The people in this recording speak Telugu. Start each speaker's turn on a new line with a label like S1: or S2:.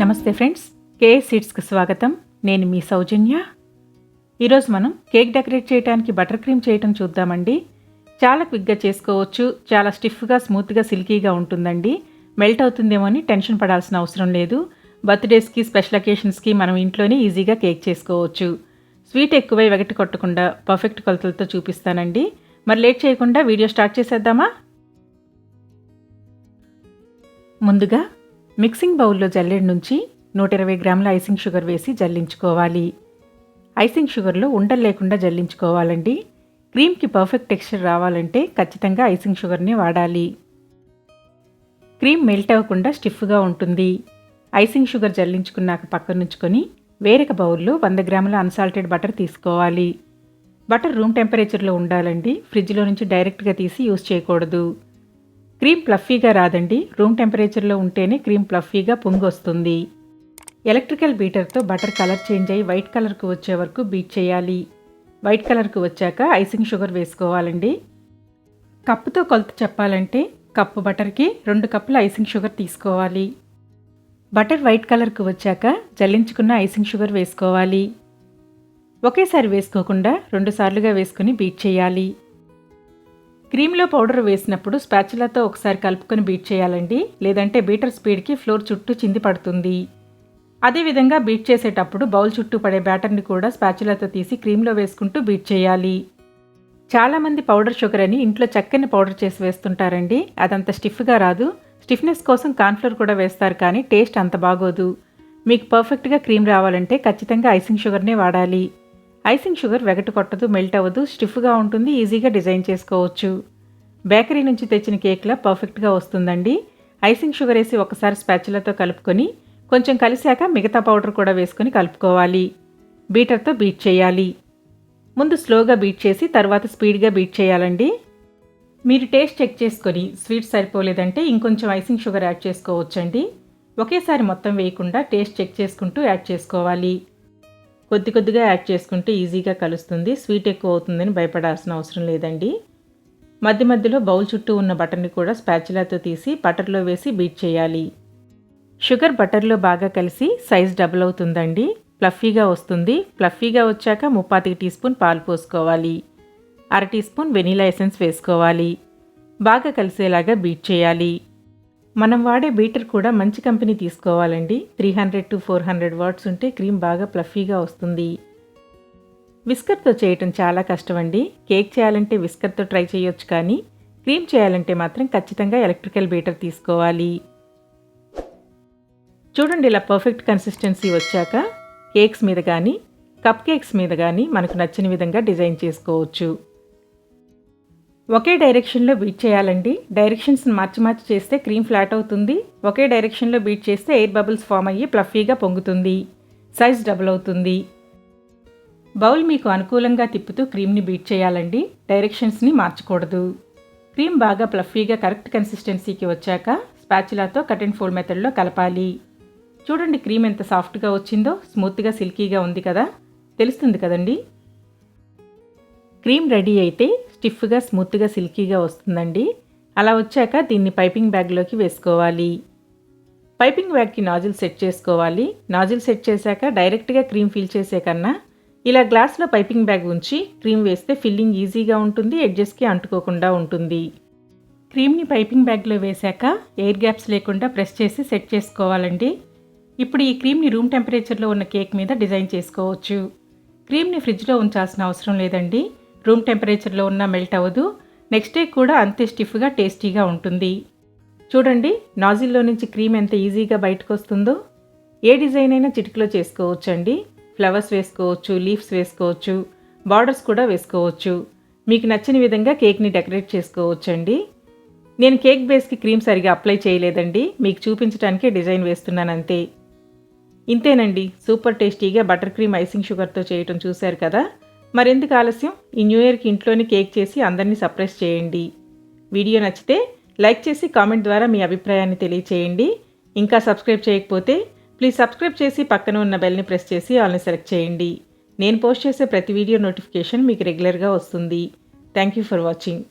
S1: నమస్తే ఫ్రెండ్స్, కేఎస్ సీడ్స్కి స్వాగతం. నేను మీ సౌజన్య. ఈరోజు మనం కేక్ డెకరేట్ చేయడానికి బటర్ క్రీమ్ చేయటం చూద్దామండి. చాలా క్విక్గా చేసుకోవచ్చు. చాలా స్టిఫ్గా, స్మూత్గా, సిల్కీగా ఉంటుందండి. మెల్ట్ అవుతుందేమో అని టెన్షన్ పడాల్సిన అవసరం లేదు. బర్త్డేస్కి, స్పెషల్ అకేషన్స్కి మనం ఇంట్లోనే ఈజీగా కేక్ చేసుకోవచ్చు. స్వీట్ ఎక్కువై వెగటి కొట్టకుండా పర్ఫెక్ట్ కొలతలతో చూపిస్తానండి. మరి లేట్ చేయకుండా వీడియో స్టార్ట్ చేసేద్దామా? ముందుగా మిక్సింగ్ బౌల్లో జల్లెడ నుంచి 120 గ్రాముల ఐసింగ్ షుగర్ వేసి జల్లించుకోవాలి. ఐసింగ్ షుగర్లో ఉండలు లేకుండా జల్లించుకోవాలండి. క్రీమ్కి పర్ఫెక్ట్ టెక్స్చర్ రావాలంటే ఖచ్చితంగా ఐసింగ్ షుగర్ని వాడాలి. క్రీమ్ మెల్ట్ అవ్వకుండా స్టిఫ్గా ఉంటుంది. ఐసింగ్ షుగర్ జల్లించుకున్నాక పక్కనుంచుకొని వేరొక బౌల్లో 100 గ్రాముల అన్సాల్టెడ్ బటర్ తీసుకోవాలి. బటర్ రూమ్ టెంపరేచర్లో ఉండాలండి. ఫ్రిడ్జ్లో నుంచి డైరెక్ట్గా తీసి యూస్ చేయకూడదు. క్రీమ్ ప్లఫీగా రాదండి. రూమ్ టెంపరేచర్లో ఉంటేనే క్రీమ్ ప్లఫీగా పొంగి వస్తుంది. ఎలక్ట్రికల్ బీటర్తో బటర్ కలర్ చేంజ్ అయ్యి వైట్ కలర్కు వచ్చే వరకు బీట్ చేయాలి. వైట్ కలర్కు వచ్చాక ఐసింగ్ షుగర్ వేసుకోవాలండి. కప్పుతో కొలత చెప్పాలంటే కప్పు బటర్కి 2 కప్పుల ఐసింగ్ షుగర్ తీసుకోవాలి. బటర్ వైట్ కలర్కు వచ్చాక జల్లించుకున్న ఐసింగ్ షుగర్ వేసుకోవాలి. ఒకేసారి వేసుకోకుండా 2 సార్లుగా వేసుకుని బీట్ చేయాలి. క్రీమ్లో పౌడర్ వేసినప్పుడు స్పాచులాతో ఒకసారి కలుపుకొని బీట్ చేయాలండి. లేదంటే బీటర్ స్పీడ్కి ఫ్లోర్ చుట్టూ చింది పడుతుంది. అదేవిధంగా బీట్ చేసేటప్పుడు బౌల్ చుట్టూ పడే బ్యాటర్ని కూడా స్పాచులాతో తీసి క్రీమ్లో వేసుకుంటూ బీట్ చేయాలి. చాలామంది పౌడర్ షుగర్ అని ఇంట్లో చక్కెరని పౌడర్ చేసి వేస్తుంటారండి. అదంత స్టిఫ్గా రాదు. స్టిఫ్నెస్ కోసం కార్న్ఫ్లోర్ కూడా వేస్తారు, కానీ టేస్ట్ అంత బాగోదు. మీకు పర్ఫెక్ట్గా క్రీమ్ రావాలంటే ఖచ్చితంగా ఐసింగ్ షుగర్నే వాడాలి. ఐసింగ్ షుగర్ వెగటు కొట్టదు, మెల్ట్ అవ్వదు, స్టిఫ్గా ఉంటుంది. ఈజీగా డిజైన్ చేసుకోవచ్చు. బేకరీ నుంచి తెచ్చిన కేక్లా పర్ఫెక్ట్గా వస్తుందండి. ఐసింగ్ షుగర్ వేసి ఒకసారి స్పాచులాతో కలుపుకొని కొంచెం కలిసాక మిగతా పౌడర్ కూడా వేసుకొని కలుపుకోవాలి. బీటర్తో బీట్ చేయాలి. ముందు స్లోగా బీట్ చేసి తర్వాత స్పీడ్గా బీట్ చేయాలండి. మీరు టేస్ట్ చెక్ చేసుకొని స్వీట్ సరిపోలేదంటే ఇంకొంచెం ఐసింగ్ షుగర్ యాడ్ చేసుకోవచ్చండి. ఒకేసారి మొత్తం వేయకుండా టేస్ట్ చెక్ చేసుకుంటూ యాడ్ చేసుకోవాలి. కొద్ది కొద్దిగా యాడ్ చేసుకుంటే ఈజీగా కలుస్తుంది. స్వీట్ ఎక్కువ అవుతుందని భయపడాల్సిన అవసరం లేదండి. మధ్య మధ్యలో బౌల్ చుట్టూ ఉన్న బటర్ని కూడా స్పాచులాతో తీసి బటర్లో వేసి బీట్ చేయాలి. షుగర్ బటర్లో బాగా కలిసి సైజ్ డబుల్ అవుతుందండి. ఫ్లఫీగా వస్తుంది. ఫ్లఫీగా వచ్చాక 3/4 టీ స్పూన్ పాలు పోసుకోవాలి. 1/2 టీ స్పూన్ వెనీలా ఎసెన్స్ వేసుకోవాలి. బాగా కలిసేలాగా బీట్ చేయాలి. మనం వాడే బీటర్ కూడా మంచి కంపెనీ తీసుకోవాలండి. 300 to 400 వాట్స్ ఉంటే క్రీమ్ బాగా ప్లఫీగా వస్తుంది. విస్కర్తో చేయటం చాలా కష్టమండి. కేక్ చేయాలంటే విస్కర్తో ట్రై చేయొచ్చు, కానీ క్రీమ్ చేయాలంటే మాత్రం ఖచ్చితంగా ఎలక్ట్రికల్ బీటర్ తీసుకోవాలి. చూడండి, ఇలా పర్ఫెక్ట్ కన్సిస్టెన్సీ వచ్చాక కేక్స్ మీద కానీ కప్ కేక్స్ మీద కానీ మనకు నచ్చిన విధంగా డిజైన్ చేసుకోవచ్చు. ఒకే డైరెక్షన్లో బీట్ చేయాలండి. డైరెక్షన్స్ని మార్చి చేస్తే క్రీమ్ ఫ్లాట్ అవుతుంది. ఒకే డైరెక్షన్లో బీట్ చేస్తే ఎయిర్ బబుల్స్ ఫామ్ అయ్యి ప్లఫీగా పొంగుతుంది. సైజ్ డబుల్ అవుతుంది. బౌల్ మీకు అనుకూలంగా తిప్పుతూ క్రీమ్ని బీట్ చేయాలండి. డైరెక్షన్స్ని మార్చకూడదు. క్రీమ్ బాగా ప్లఫీగా కరెక్ట్ కన్సిస్టెన్సీకి వచ్చాక స్పాచులాతో కట్ అండ్ ఫోల్డ్ మెథడ్లో కలపాలి. చూడండి, క్రీమ్ ఎంత సాఫ్ట్గా వచ్చిందో. స్మూత్గా, సిల్కీగా ఉంది కదా, తెలుస్తుంది కదండి. క్రీమ్ రెడీ అయితే స్టిఫ్గా, స్మూత్గా, సిల్కీగా వస్తుందండి. అలా వచ్చాక దీన్ని పైపింగ్ బ్యాగ్లోకి వేసుకోవాలి. పైపింగ్ బ్యాగ్కి నాజిల్ సెట్ చేసుకోవాలి. నాజిల్ సెట్ చేశాక డైరెక్ట్గా క్రీమ్ ఫిల్ చేసే కన్నా ఇలా గ్లాస్లో పైపింగ్ బ్యాగ్ ఉంచి క్రీమ్ వేస్తే ఫిల్లింగ్ ఈజీగా ఉంటుంది. ఎడ్జెస్కి అంటుకోకుండా ఉంటుంది. క్రీమ్ని పైపింగ్ బ్యాగ్లో వేశాక ఎయిర్ గ్యాప్స్ లేకుండా ప్రెస్ చేసి సెట్ చేసుకోవాలండి. ఇప్పుడు ఈ క్రీమ్ని రూమ్ టెంపరేచర్లో ఉన్న కేక్ మీద డిజైన్ చేసుకోవచ్చు. క్రీమ్ని ఫ్రిడ్జ్లో ఉంచాల్సిన అవసరం లేదండి. రూమ్ టెంపరేచర్లో ఉన్న మెల్ట్ అవ్వదు. నెక్స్ట్ డే కూడా అంతే స్టిఫ్గా, టేస్టీగా ఉంటుంది. చూడండి, నాజిల్లో నుంచి క్రీమ్ ఎంత ఈజీగా బయటకు వస్తుందో. ఏ డిజైన్ అయినా చిటికలో చేసుకోవచ్చండి. ఫ్లవర్స్ వేసుకోవచ్చు, లీవ్స్ వేసుకోవచ్చు, బార్డర్స్ కూడా వేసుకోవచ్చు. మీకు నచ్చిన విధంగా కేక్ని డెకరేట్ చేసుకోవచ్చండి. నేను కేక్ బేస్కి క్రీమ్ సరిగా అప్లై చేయలేదండి. మీకు చూపించడానికే డిజైన్ వేస్తున్నాను అంతే. ఇంతేనండి, సూపర్ టేస్టీగా బటర్ క్రీమ్ ఐసింగ్ షుగర్తో చేయటం చూశారు కదా. మరెందుకు ఆలస్యం? ఈ న్యూ ఇయర్కి ఇంట్లోనే కేక్ చేసి అందరినీ సర్ప్రైజ్ చేయండి. వీడియో నచ్చితే లైక్ చేసి కామెంట్ ద్వారా మీ అభిప్రాయాన్ని తెలియచేయండి. ఇంకా సబ్స్క్రైబ్ చేయకపోతే ప్లీజ్ సబ్స్క్రైబ్ చేసి పక్కన ఉన్న బెల్ని ప్రెస్ చేసి ఆల్ని సెలెక్ట్ చేయండి. నేను పోస్ట్ చేసే ప్రతి వీడియో నోటిఫికేషన్ మీకు రెగ్యులర్గా వస్తుంది. Thank you for watching.